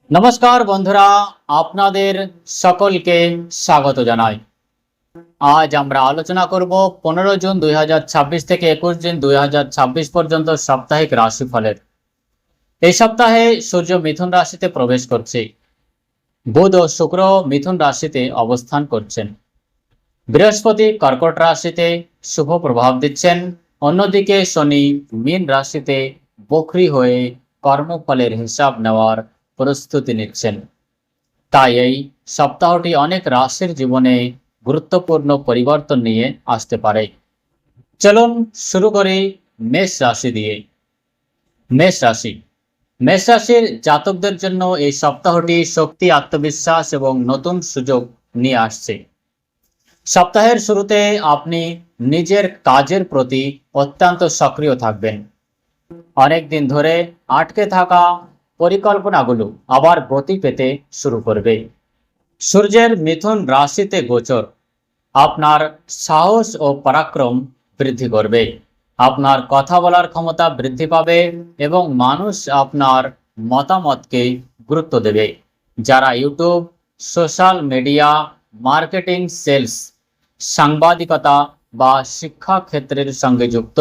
নমস্কার বন্ধুরা, আপনাদের সকলকে স্বাগত জানাই। আজ আমরা আলোচনা করব 15 জুন 2026 থেকে 21 জুন 2026 পর্যন্ত সাপ্তাহিক রাশিফলের। এই সপ্তাহে সূর্য মিথুন রাশিতে প্রবেশ করছে, বুধ ও শুক্র মিথুন রাশিতে অবস্থান করছেন, বৃহস্পতি কর্কট রাশিতে শুভ প্রভাব দিচ্ছেন, অন্যদিকে শনি মীন রাশিতে বক্রী হয়ে কর্মফলের হিসাব নেওয়ার প্রস্তুতি নিচ্ছেন। তাই এই সপ্তাহটি অনেক রাশির জীবনে গুরুত্বপূর্ণ পরিবর্তন নিয়ে আসতে পারে। চলুন শুরু করি মেষ রাশি দিয়ে। মেষ রাশি মেষ রাশির জাতকদের জন্য এই সপ্তাহটি শক্তি, আত্মবিশ্বাস এবং নতুন সুযোগ নিয়ে আসছে। সপ্তাহের শুরুতে আপনি নিজের কাজের প্রতি অত্যন্ত সক্রিয় থাকবেন। অনেক দিন ধরে আটকে থাকা পরিকল্পনাগুলো আবার গতি পেতে শুরু করবে। সূর্যের মিথুন রাশিতে গোচর আপনার সাহস ও পরাক্রম বৃদ্ধি করবে। আপনার কথা বলার ক্ষমতা বৃদ্ধি পাবে এবং মানুষ আপনার মতামতকে গুরুত্ব দেবে। যারা YouTube, social media, marketing, sales, সাংবাদিকতা বা শিক্ষা ক্ষেত্রের সঙ্গে যুক্ত,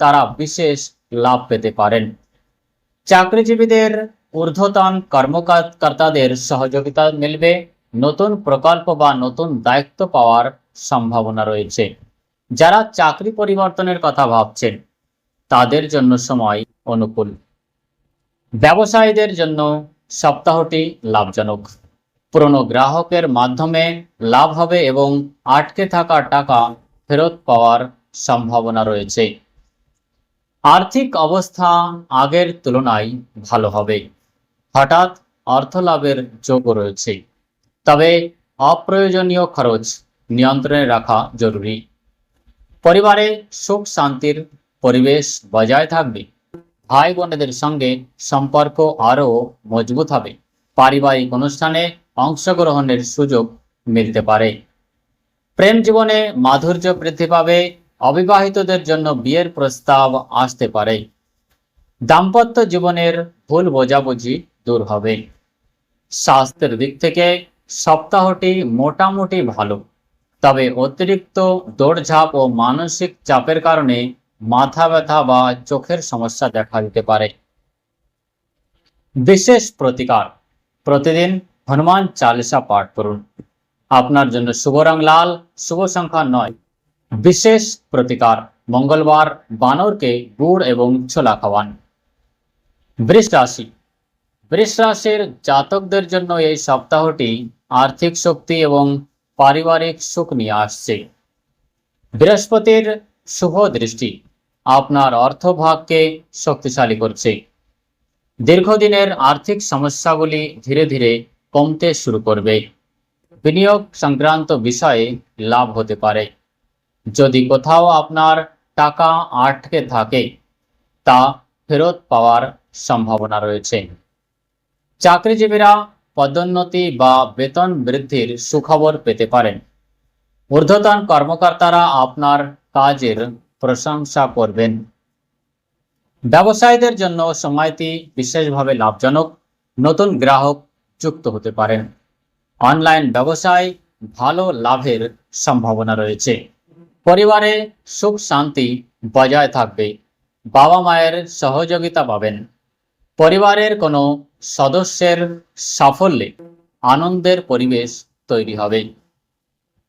তারা বিশেষ লাভ পেতে পারেন। চাকরিজীবীদের ঊর্ধ্বতন কর্মকর্তাদের সহযোগিতা মিলবে। নতুন প্রকল্প বা নতুন দায়িত্ব পাওয়ার সম্ভাবনা রয়েছে। যারা চাকরি পরিবর্তনের কথা ভাবছেন তাদের জন্য সময় অনুকূল। ব্যবসায়ীদের জন্য সপ্তাহটি লাভজনক। পুরনো গ্রাহকের মাধ্যমে লাভ হবে এবং আটকে থাকা টাকা ফেরত পাওয়ার সম্ভাবনা রয়েছে। আর্থিক অবস্থা আগের তুলনায় ভালো হবে। হঠাৎ অর্থ লাভের যোগ রয়েছে, তবে অপ্রয়োজনীয় খরচ নিয়ন্ত্রণে রাখা জরুরি। পরিবারে সুখ শান্তির পরিবেশ বজায় থাকবে। ভাই বোনেদের সঙ্গে সম্পর্ক আরও মজবুত হবে। পারিবারিক অনুষ্ঠানে অংশগ্রহণের সুযোগ মিলতে পারে। প্রেম জীবনে মাধুর্য বৃদ্ধি পাবে। অবিবাহিতদের জন্য বিয়ের প্রস্তাব আসতে পারে। দাম্পত্য জীবনের ভুল বোঝাবুঝি দূর হবে। স্বাস্থ্যের দিক থেকে সপ্তাহটি মোটামুটি ভালো, তবে অতিরিক্ত দৌড়ঝাঁপ ও মানসিক চাপের কারণে মাথা ব্যথা বা চোখের সমস্যা দেখা দিতে পারে। বিশেষ প্রতিকার, প্রতিদিন হনুমান চালিসা পাঠ করুন। আপনার জন্য শুভ রং লাল, শুভ সংখ্যা 9। বিশেষ প্রতিকার, মঙ্গলবার বানরকে গুড় এবং ছোলা খাওয়ান। বৃষ রাশি বৃষ রাশির জাতকদের জন্য এই সপ্তাহটি আর্থিক শক্তি এবং পারিবারিক সুখ নিয়ে আসছে। বৃহস্পতির শুভ দৃষ্টি আপনার অর্থভাগকে শক্তিশালী করছে। দীর্ঘদিনের আর্থিক সমস্যাগুলি ধীরে ধীরে কমতে শুরু করবে। বিনিয়োগ সংক্রান্ত বিষয়ে লাভ হতে পারে। যদি কোথাও আপনার টাকা আটকে থাকে তা ফেরত পাওয়ার সম্ভাবনা রয়েছে। চাকরিজীবীরা পদোন্নতি বা বেতন বৃদ্ধির সুখবর পেতে পারেন। ঊর্ধ্বতন কর্মকর্তারা আপনার কাজের প্রশংসা করবেন। ব্যবসায়ীদের জন্য সময়টি বিশেষভাবে লাভজনক। নতুন গ্রাহক যুক্ত হতে পারেন। অনলাইন ব্যবসায় ভালো লাভের সম্ভাবনা রয়েছে। পরিবারে সুখ শান্তি বজায় থাকবে। বাবা মায়ের সহযোগিতা পাবেন। পরিবারের কোনো সদস্যের সাফল্যে আনন্দের পরিবেশ তৈরি হবে।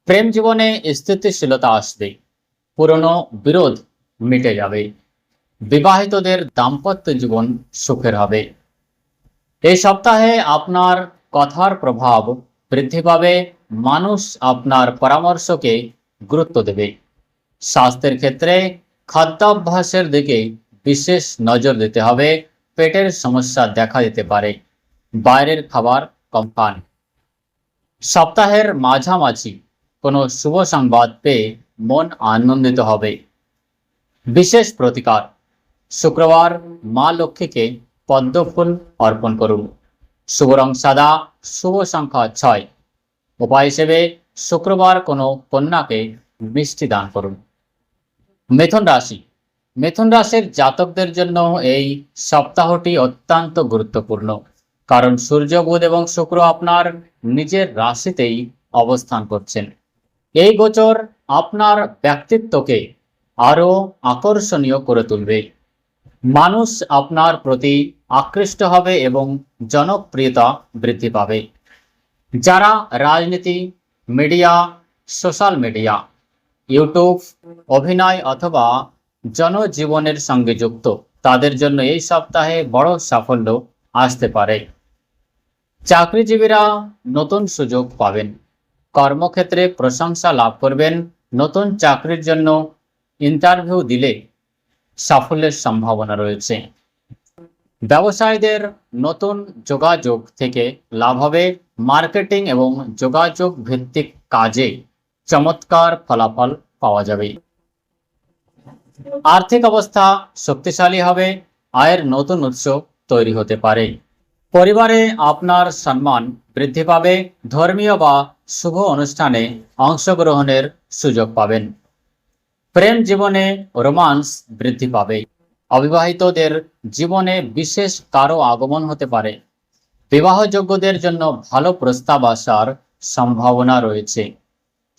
প্রেম জীবনে স্থিতিশীলতা আসবে। পুরনো বিরোধ মিটে যাবে। বিবাহিতদের দাম্পত্য জীবন সুখের হবে। এই সপ্তাহে আপনার কথার প্রভাব বৃদ্ধি পাবে। মানুষ আপনার পরামর্শকে গুরুত্ব দেবে। স্বাস্থ্যের ক্ষেত্রে খাদ্যাভ্যাসের দিকে বিশেষ নজর দিতে হবে। পেটের সমস্যা দেখা দিতে পারে। বাইরের খাবার কম খান। সপ্তাহের মাঝামাঝি কোনো শুভ সংবাদ পেয়ে মন আনন্দিত হবে। বিশেষ প্রতিকার, শুক্রবার মা লক্ষ্মীকে পদ্মফুল অর্পণ করুন। শুভ রং সাদা, শুভ সংখ্যা 6। উপায় হিসেবে শুক্রবার কোনো কন্যাকে মিষ্টি দান করুন। মিথুন রাশি মিথুন রাশির জাতকদের জন্য এই সপ্তাহটি অত্যন্ত গুরুত্বপূর্ণ। কারণ সূর্য, বুধ এবং শুক্র আপনার নিজের রাশিতেই অবস্থান করছেন। এই গোচর আপনার ব্যক্তিত্বকে আরো আকর্ষণীয় করে তুলবে। মানুষ আপনার প্রতি আকৃষ্ট হবে এবং জনপ্রিয়তা বৃদ্ধি পাবে। যারা রাজনীতি, মিডিয়া, সোশ্যাল মিডিয়া, ইউটিউব, অভিনয় অথবা জনজীবনের সঙ্গে যুক্ত, তাদের জন্য এই সপ্তাহে বড় সাফল্য আসতে পারে। চাকরিজীবীরা নতুন সুযোগ পাবেন, কর্মক্ষেত্রে প্রশংসা লাভ করবেন। নতুন চাকরির জন্য ইন্টারভিউ দিলে সাফল্যের সম্ভাবনা রয়েছে। ব্যবসায়ীদের নতুন যোগাযোগ থেকে লাভ হবে। মার্কেটিং এবং যোগাযোগ ভিত্তিক কাজে চমৎকার ফলাফল পাওয়া যাবে। আর্থিক অবস্থা শক্তিশালী হবে, আয়ের নতুন উৎস তৈরি হতে পারে। পরিবারে আপনার সম্মান বৃদ্ধি পাবে, ধর্মীয় বা শুভ অনুষ্ঠানে অংশগ্রহণের সুযোগ পাবেন। প্রেম জীবনে রোমান্স বৃদ্ধি পাবে। অবিবাহিতদের জীবনে বিশেষ কারো আগমন হতে পারে। বিবাহযোগ্যদের জন্য ভালো প্রস্তাব আসার সম্ভাবনা রয়েছে।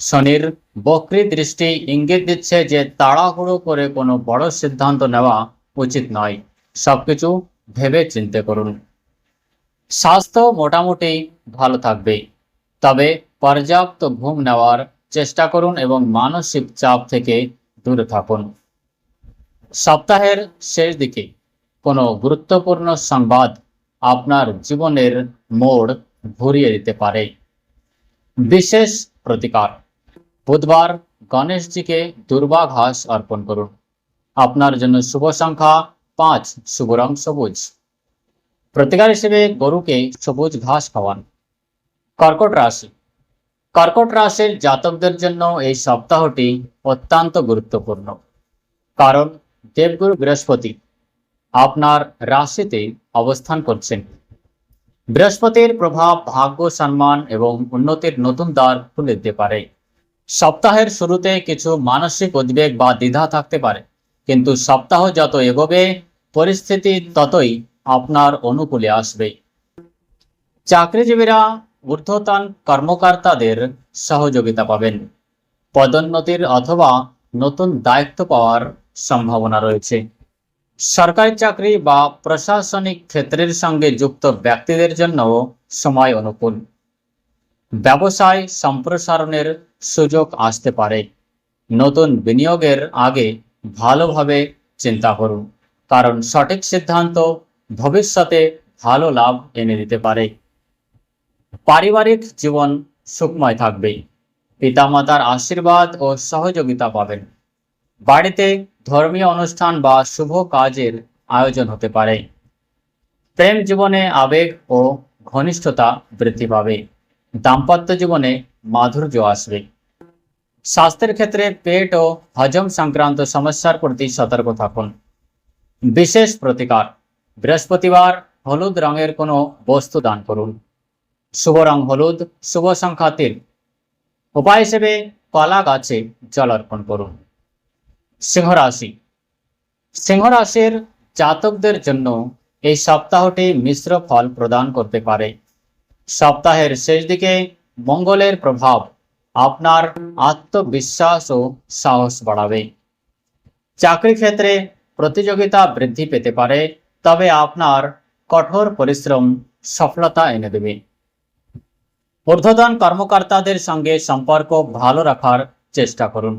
শনির বক্রী দৃষ্টি ইঙ্গিত দিচ্ছে যে তাড়াহুড়ো করে কোনো বড় সিদ্ধান্ত নেওয়া উচিত নয়। সবকিছু ভেবে চিন্তে করুন। স্বাস্থ্য মোটামুটি ভালো থাকবে, তবে পর্যাপ্ত ঘুম নেওয়ার চেষ্টা করুন এবং মানসিক চাপ থেকে দূরে থাকুন। সপ্তাহের শেষ দিকে কোনো গুরুত্বপূর্ণ সংবাদ আপনার জীবনের মোড় ঘুরিয়ে দিতে পারে। বিশেষ প্রতিকার: বুধবার গণেশজিকে দুর্বা ঘাস অর্পণ করুন। আপনার জন্য শুভ সংখ্যা 5, শুভ রং সবুজ। প্রতিকার হিসেবে গরুকে সবুজ ঘাস খাওয়ান। কর্কট রাশি। কর্কট রাশির জাতকদের জন্য এই সপ্তাহটি অত্যন্ত গুরুত্বপূর্ণ, কারণ দেবগুরু বৃহস্পতি আপনার রাশিতে অবস্থান করছেন। বৃহস্পতির প্রভাব ভাগ্য, সম্মান এবং উন্নতির নতুন দ্বার খুলে দিতে পারে। সপ্তাহের শুরুতে কিছু মানসিক উদ্বেগ বা দ্বিধা থাকতে পারে, কিন্তু সপ্তাহ যত এগোবে পরিস্থিতি ততই আপনার অনুকূলে আসবে। চাকরিজীবীরা ঊর্ধ্বতন কর্মকর্তাদের সহযোগিতা পাবেন। পদোন্নতির অথবা নতুন দায়িত্ব পাওয়ার সম্ভাবনা রয়েছে। সরকারি চাকরি বা প্রশাসনিক ক্ষেত্রের সঙ্গে যুক্ত ব্যক্তিদের জন্য সময় অনুকূল। ব্যবসায় সম্প্রসারণের সুযোগ আসতে পারে। নতুন বিনিয়োগের আগে ভালোভাবে চিন্তা করুন, কারণ সঠিক সিদ্ধান্ত ভবিষ্যতে ভালো লাভ এনে দিতে পারে। পারিবারিক জীবন সুখময় থাকবে। পিতামাতার আশীর্বাদ ও সহযোগিতা পাবেন। বাড়িতে ধর্মীয় অনুষ্ঠান বা শুভ কাজের আয়োজন হতে পারে। প্রেম জীবনে আবেগ ও ঘনিষ্ঠতা বৃদ্ধি পাবে। দাম্পত্য জীবনে মাধুর্য আসবে। স্বাস্থ্যের ক্ষেত্রে পেট ও হজম সংক্রান্ত সমস্যার প্রতি সতর্ক থাকুন। বিশেষ প্রতিকার: বৃহস্পতিবার হলুদ রঙের কোনো বস্তু দান করুন। শুভ রং হলুদ, শুভ সংখ্যা 3। উপায় হিসেবে কলা গাছে জল অর্পণ করুন। সিংহ রাশি। সিংহ রাশির জাতকদের জন্য এই সপ্তাহটি মিশ্র ফল প্রদান করতে পারে। সপ্তাহের শেষ দিকে মঙ্গলের প্রভাব আপনার আত্মবিশ্বাস ও সাহস বাড়াবে। চাকরি ক্ষেত্রে প্রতিযোগিতা বৃদ্ধি পেতে পারে, তবে আপনার কঠোর পরিশ্রম সফলতা এনে দেবে। ঊর্ধ্বতন কর্মকর্তাদের সঙ্গে সম্পর্ক ভালো রাখার চেষ্টা করুন।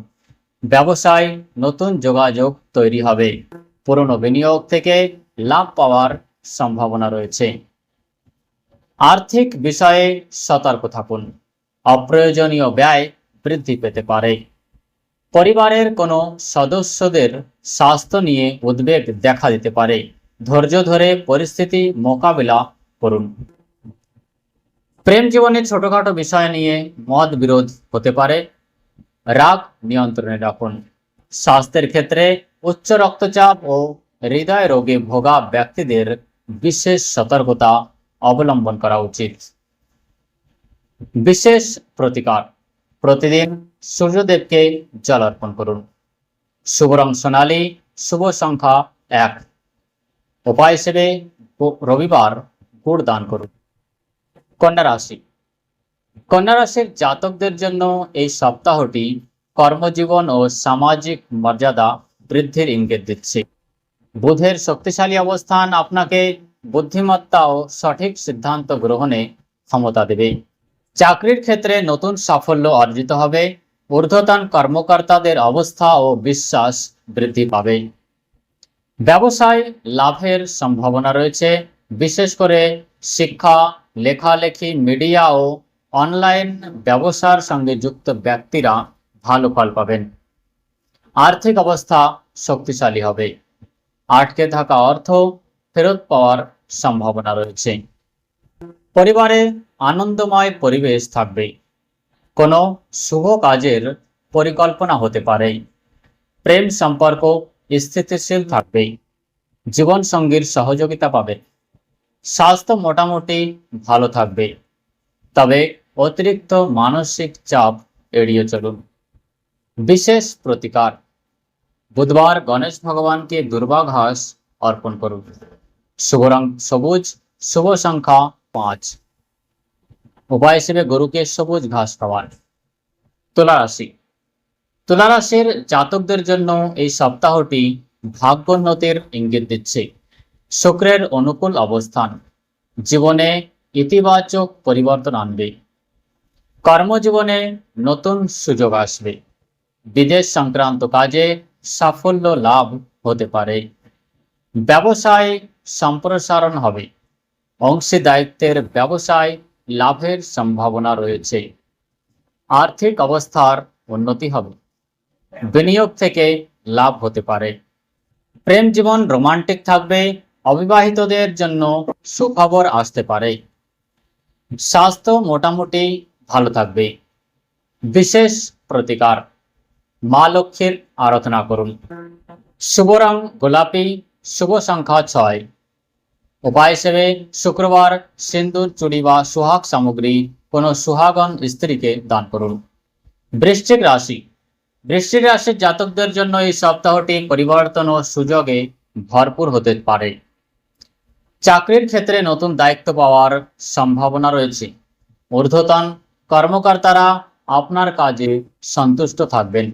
ব্যবসায় নতুন যোগাযোগ তৈরি হবে। পুরনো বিনিয়োগ থেকে লাভ পাওয়ার সম্ভাবনা রয়েছে। আর্থিক বিষয়ে সতর্ক থাকুন। অপ্রয়োজনীয় ব্যয় বৃদ্ধি পেতে পারে। পরিবারের কোনো সদস্যদের স্বাস্থ্য নিয়ে উদ্বেগ দেখা দিতে পারে। ধৈর্য ধরে পরিস্থিতি মোকাবিলা করুন। প্রেম জীবনে ছোটখাটো বিষয় নিয়ে মত বিরোধ হতে পারে। রাগ নিয়ন্ত্রণে রাখুন। স্বাস্থ্যের ক্ষেত্রে উচ্চ রক্তচাপ ও হৃদয় রোগে ভোগা ব্যক্তিদের বিশেষ সতর্কতা অবলম্বন করা উচিত। বিশেষ প্রতিকার: প্রতিদিন সূর্যদেবকে জল অর্পণ করুন। শুভ রং সোনালী, শুভ সংখ্যা 1। উপায় হিসেবে রবিবার গুড় দান করুন। কন্যা রাশি। কন্যা রাশির জাতকদের জন্য এই সপ্তাহটি কর্মজীবন ও সামাজিক মর্যাদা বৃদ্ধির ইঙ্গিত দিচ্ছে। বুধের শক্তিশালী অবস্থান আপনাকে বুদ্ধিমত্তা ও সঠিক সিদ্ধান্ত গ্রহণে ক্ষমতা দেবে। চাকরির ক্ষেত্রে নতুন সাফল্য অর্জিত হবে। ঊর্ধ্বতন কর্মকর্তাদের অবস্থা ও বিশ্বাস বৃদ্ধি পাবে। ব্যবসায় লাভের সম্ভাবনা রয়েছে। বিশেষ করে শিক্ষা, লেখালেখি, মিডিয়া ও অনলাইন ব্যবসার সঙ্গে যুক্ত ব্যক্তিরা ভালো ফল পাবেন। আর্থিক অবস্থা শক্তিশালী হবে। আটকে থাকা অর্থ ফেরত পাওয়ার সম্ভাবনা রয়েছে। পরিবারে আনন্দময় পরিবেশ থাকবে। কোনো শুভ কাজের পরিকল্পনা হতে পারে। প্রেম সম্পর্ক স্থিতিশীল থাকবে। জীবনসঙ্গীর সহযোগিতা পাবে। স্বাস্থ্য মোটামুটি ভালো থাকবে, তবে অতিরিক্ত মানসিক চাপ এড়িয়ে চলুন। বিশেষ প্রতিকার: বুধবার গণেশ ভগবানকে দুর্বা ঘাস অর্পণ করুন। শুভ রং সবুজ, শুভ সংখ্যা 5। উপায় হিসেবে গরুকে সবুজ ঘাস খাওয়ান। তুলা রাশি। তুলা রাশির জাতকদের জন্য এই সপ্তাহটি ভাগ্যোন্নতির ইঙ্গিত দিচ্ছে। শুক্রের অনুকূল অবস্থান জীবনে ইতিবাচক পরিবর্তন আনবে। কর্মজীবনে নতুন সুযোগ আসবে। বিদেশ সংক্রান্ত কাজে সাফল্য লাভ হতে পারে। ব্যবসায় সম্প্রসারণ হবে। অংশীদারিত্বের ব্যবসায় লাভের সম্ভাবনা রয়েছে। আর্থিক অবস্থার উন্নতি হবে। বিনিয়োগ থেকে লাভ হতে পারে। প্রেম জীবন রোমান্টিক থাকবে। অবিবাহিতদের জন্য সুখবর আসতে পারে। স্বাস্থ্য মোটামুটি ভালো থাকবে। বিশেষ প্রতিকার: মা লক্ষ্মীর আরাধনা করুন। শুভ রং গোলাপি, শুভ সংখ্যা 6। উপায় হিসেবে শুক্রবার সিন্দুর, চুড়ি বা সোহাগ সামগ্রী কোনো সুহাগন স্ত্রীকে দান করুন। বৃশ্চিক রাশি। বৃশ্চিক রাশির জাতকদের জন্য এই সপ্তাহটি পরিবর্তন ও সুযোগে ভরপুর হতে পারে। চাকরির ক্ষেত্রে নতুন দায়িত্ব পাওয়ার সম্ভাবনা রয়েছে। ঊর্ধ্বতন কর্মকর্তারা আপনার কাজে সন্তুষ্ট থাকবেন।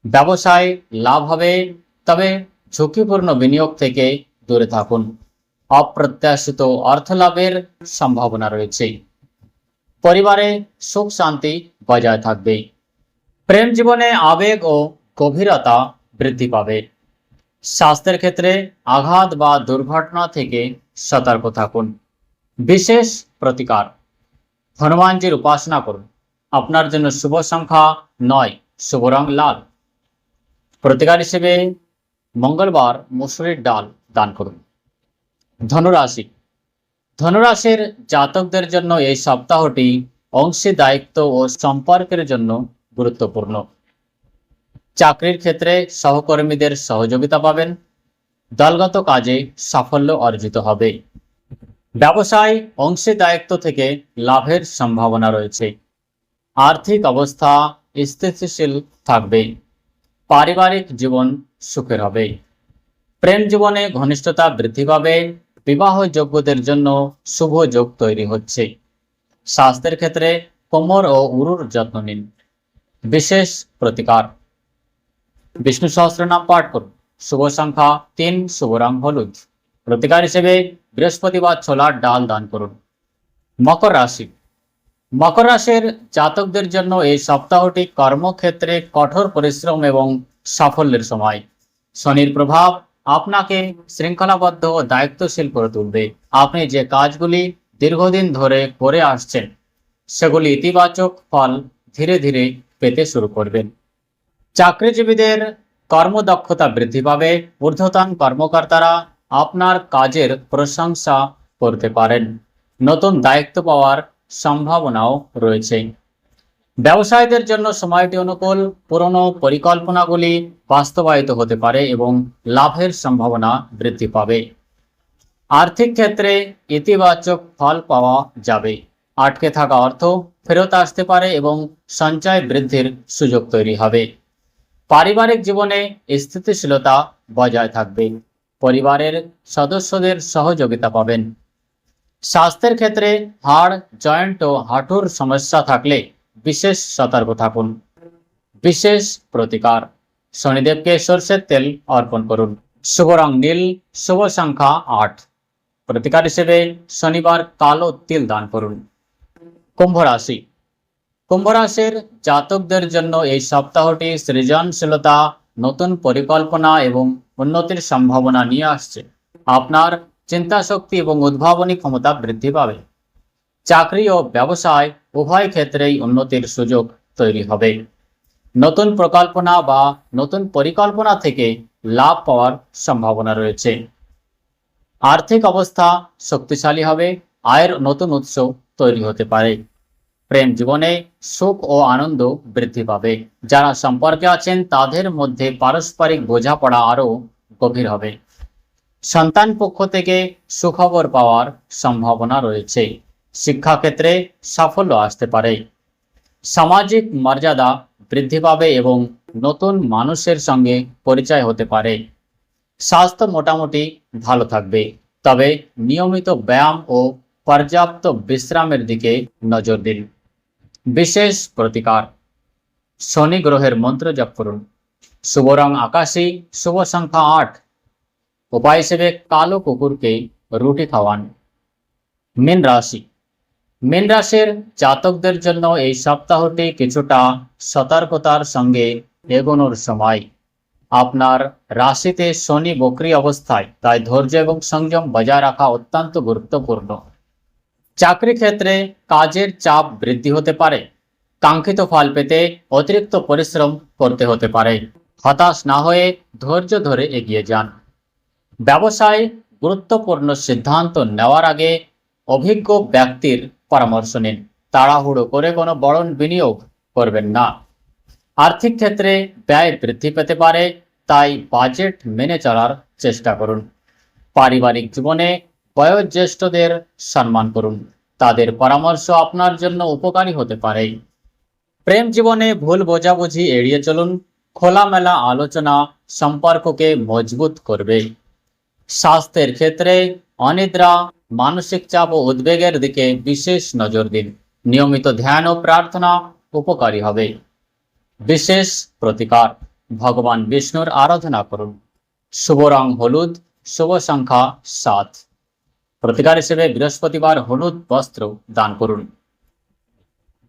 ব্যবসায় লাভ হবে, তবে ঝুঁকিপূর্ণ বিনিয়োগ থেকে দূরে থাকুন। অপ্রত্যাশিত অর্থ লাভের সম্ভাবনা রয়েছে। পরিবারে সুখ শান্তি বজায় থাকবে। প্রেম জীবনে আবেগ ও গভীরতা বৃদ্ধি পাবে। স্বাস্থ্যের ক্ষেত্রে আঘাত বা দুর্ঘটনা থেকে সতর্ক থাকুন। বিশেষ প্রতিকার: হনুমানজির উপাসনা করুন। আপনার জন্য শুভ সংখ্যা 9, শুভ রং লাল। প্রতিকার হিসেবে মঙ্গলবার মসুরির ডাল দান করুন। ধনুরাশি। ধনুরাশির জাতকদের জন্য এই সপ্তাহটি অংশীদারিত্ব ও সম্পর্কের জন্য গুরুত্বপূর্ণ। চাকরির ক্ষেত্রে সহকর্মীদের সহযোগিতা পাবেন। দলগত কাজে সাফল্য অর্জিত হবে। ব্যবসায় অংশীদারিত্ব থেকে লাভের সম্ভাবনা রয়েছে। আর্থিক অবস্থা স্থিতিশীল থাকবে। পারিবারিক জীবন সুখের হবে। প্রেম জীবনে ঘনিষ্ঠতা বৃদ্ধি পাবে। বিবাহযোগ্যদের জন্য শুভ যোগ তৈরি হচ্ছে। স্বাস্থ্যের ক্ষেত্রে কোমর ও উরুর যত্ন নিন। বিশেষ প্রতিকার: বিষ্ণু সহস্রনাম পাঠ করুন। শুভ সংখ্যা 3, শুভ রং হলুদ। প্রতিকার হিসেবে বৃহস্পতিবার ছোলার ডাল দান করুন। মকর রাশি। মকর রাশির জাতকদের জন্য এই সপ্তাহটি কর্মক্ষেত্রে কঠোর পরিশ্রম এবং সাফল্যের সময়। শনির প্রভাব আপনাকে শৃঙ্খলাবদ্ধ ও দায়িত্বশীল করে তুলবে। আপনি যে কাজগুলি দীর্ঘদিন ধরে করে আসছেন, সেগুলি ইতিবাচক ফল ধীরে ধীরে পেতে শুরু করবেন। চাকরিজীবীদের কর্মদক্ষতা বৃদ্ধি পাবে। ঊর্ধ্বতন কর্মকর্তারা আপনার কাজের প্রশংসা করতে পারেন। নতুন দায়িত্ব পাওয়ার সম্ভাবনাও রয়েছে। ব্যবসায়ীদের জন্য সময়টি অনুকূল। পুরনো পরিকল্পনাগুলি বাস্তবায়িত হতে পারে এবং লাভের সম্ভাবনা বৃদ্ধি পাবে। আর্থিক ক্ষেত্রে ইতিবাচক ফল পাওয়া যাবে। আটকে থাকা অর্থ ফেরত আসতে পারে এবং সঞ্চয় বৃদ্ধির সুযোগ তৈরি হবে। পারিবারিক জীবনে স্থিতিশীলতা বজায় থাকবে। পরিবারের সদস্যদের সহযোগিতা পাবেন। স্বাস্থ্যের ক্ষেত্রে হাড়, জয়েন্ট ও হাঁটুর সমস্যা থাকলে বিশেষ সতর্ক থাকুন। বিশেষ প্রতিকার, শনিদেবকে সরষের তেল অর্পণ করুন। শুভ রং নীল, শুভ সংখ্যা 8। প্রতিকার হিসেবে শনিবার কালো তিল দান করুন। কুম্ভ রাশি। কুম্ভ রাশির জাতকদের জন্য এই সপ্তাহটি সৃজনশীলতা, নতুন পরিকল্পনা এবং উন্নতির সম্ভাবনা নিয়ে আসছে। আপনার চিন্তা শক্তি এবং উদ্ভাবনী ক্ষমতা বৃদ্ধি পাবে। চাকরি ও ব্যবসায় উভয় ক্ষেত্রেই উন্নতির সুযোগ তৈরি হবে। নতুন প্রকল্পনা বা নতুন পরিকল্পনা থেকে লাভ পাওয়ার সম্ভাবনা রয়েছে। আর্থিক অবস্থা শক্তিশালী হবে, আয়ের নতুন উৎস তৈরি হতে পারে। প্রেম জীবনে সুখ ও আনন্দ বৃদ্ধি পাবে। যারা সম্পর্কে আছেন তাদের মধ্যে পারস্পরিক বোঝাপড়া আরও গভীর হবে। সন্তান পক্ষ থেকে সুখবর পাওয়ার সম্ভাবনা রয়েছে। শিক্ষাক্ষেত্রে সাফল্য আসতে পারে। সামাজিক মর্যাদা বৃদ্ধি পাবে এবং নতুন মানুষের সঙ্গে পরিচয় হতে পারে। স্বাস্থ্য মোটামুটি ভালো থাকবে, তবে নিয়মিত ব্যায়াম ও পর্যাপ্ত বিশ্রামের দিকে নজর দিন। বিশেষ প্রতিকার, শনি গ্রহের মন্ত্র জপ করুন। শুভ রং আকাশী, শুভ সংখ্যা 8। উপায় হিসেবে কালো কুকুরকে রুটি খাওয়ান। মীন রাশি। মীন রাশির জাতকদের জন্য এই সপ্তাহটি কিছুটা সতর্কতার সঙ্গে এগোনোর সময়। আপনার রাশিতে শনি বক্রী অবস্থায়, তাই ধৈর্য এবং সংযম বজায় রাখা অত্যন্ত গুরুত্বপূর্ণ। চাকরি ক্ষেত্রে কাজের চাপ বৃদ্ধি হতে পারে। কাঙ্ক্ষিত ফল পেতে অতিরিক্ত পরিশ্রম করতে হতে পারে। হতাশ না হয়ে ধৈর্য ধরে এগিয়ে যান। ব্যবসায় গুরুত্বপূর্ণ সিদ্ধান্ত নেওয়ার আগে অভিজ্ঞ ব্যক্তির পরামর্শ নিন। তাড়াহুড়ো করে কোনো বড় বিনিয়োগ করবেন না। আর্থিক ক্ষেত্রে ব্যয় বৃদ্ধি পেতে পারে, তাই বাজেট মেনে চলার চেষ্টা করুন। পারিবারিক জীবনে বয়োজ্যেষ্ঠদের সম্মান করুন। তাদের পরামর্শ আপনার জন্য উপকারী হতে পারে। প্রেম জীবনে ভুল বোঝাবুঝি এড়িয়ে চলুন। খোলামেলা আলোচনা সম্পর্ককে মজবুত করবে। স্বাস্থ্যের ক্ষেত্রে অনিদ্রা, মানসিক চাপ ও উদ্বেগের দিকে বিশেষ নজর দিন। নিয়মিত ধ্যান ও প্রার্থনা উপকারী হবে। বিশেষ প্রতিকার, ভগবান বিষ্ণুর আরাধনা করুন। শুভ রং হলুদ, শুভ সংখ্যা 7। প্রতিকার হিসেবে বৃহস্পতিবার হলুদ বস্ত্র দান করুন।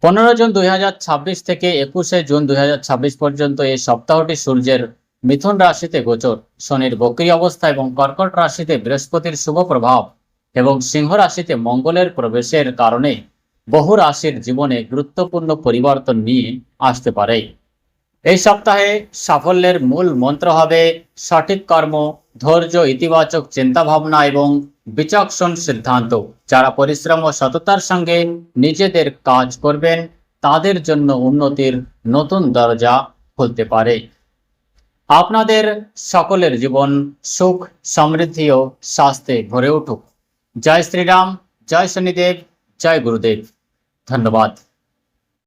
15 জুন 2026 থেকে 21 জুন 2026 পর্যন্ত এই সপ্তাহটি সূর্যের মিথুন রাশিতে গোচর, শনির বক্রী অবস্থা এবং কর্কট রাশিতে বৃহস্পতির শুভ প্রভাব এবং সিংহ রাশিতে মঙ্গলের প্রবেশের কারণে বহু রাশির জীবনে গুরুত্বপূর্ণ পরিবর্তন নিয়ে আসতে পারে। এই সপ্তাহে সাফল্যের মূল মন্ত্র হবে সঠিক কর্ম, ধৈর্য, ইতিবাচক চিন্তাভাবনা এবং বিচক্ষণ সিদ্ধান্ত। যারা পরিশ্রম ও সততার সঙ্গে নিজেদের কাজ করবেন তাদের জন্য উন্নতির নতুন দরজা খুলতে পারে। আপনাদের সকলের জীবন সুখ, সমৃদ্ধি ও স্বাস্থ্যে ভরে উঠুক। জয় শ্রীরাম, জয় শনিদেব, জয় গুরুদেব। ধন্যবাদ।